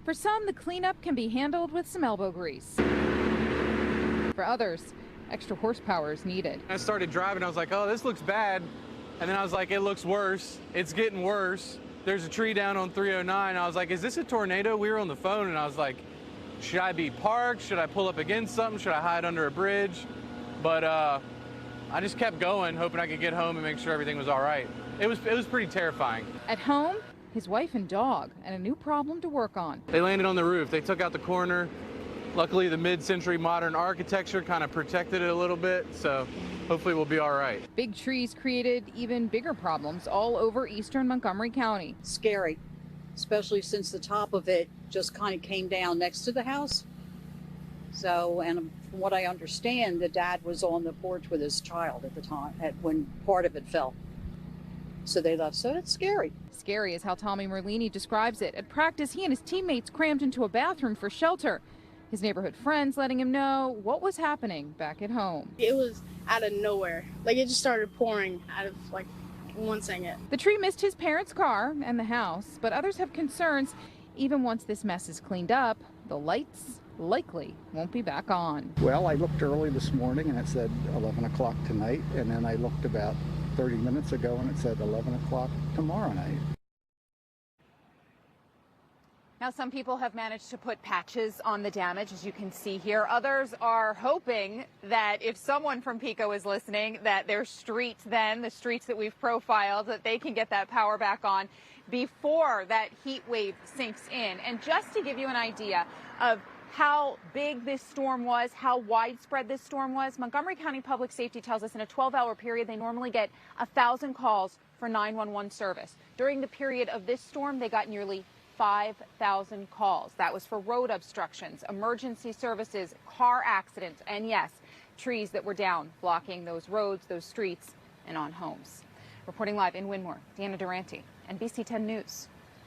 For some, the cleanup can be handled with some elbow grease. For others, extra horsepower is needed. I started driving, I was like, oh, this looks bad. And then I was like, it looks worse. It's getting worse. There's a tree down on 309. I was like, is this a tornado? We were on the phone and I was like, should I be parked? Should I pull up against something? Should I hide under a bridge? But I just kept going, hoping I could get home and make sure everything was all right. It was pretty terrifying. At home, his wife and dog, and a new problem to work on. They landed on the roof. They took out the corner. Luckily, the mid-century modern architecture kind of protected it a little bit, so hopefully we'll be all right. Big trees created even bigger problems all over eastern Montgomery County. Scary, especially since the top of it just kind of came down next to the house. So, and from what I understand, the dad was on the porch with his child at the time, when part of it fell. So they left. So it's scary. Scary is how Tommy Merlini describes it. At practice, he and his teammates crammed into a bathroom for shelter. His neighborhood friends letting him know what was happening back at home. It was out of nowhere. Like, it just started pouring out of, like, one second. The tree missed his parents' car and the house, but others have concerns. Even once this mess is cleaned up, the lights likely won't be back on. Well, I looked early this morning and it said 11 o'clock tonight, and then I looked about 30 minutes ago and it said 11 o'clock tomorrow night. Now, some people have managed to put patches on the damage, as you can see here. Others are hoping that if someone from PECO is listening, that their streets then, the streets that we've profiled, that they can get that power back on before that heat wave sinks in. And just to give you an idea of how big this storm was, how widespread this storm was, Montgomery County Public Safety tells us in a 12-hour period, they normally get 1,000 calls for 911 service. During the period of this storm, they got nearly 5,000 calls. That was for road obstructions, emergency services, car accidents, and yes, trees that were down, blocking those roads, those streets, and on homes. Reporting live in Winmore, Deanna Durante, NBC 10 News.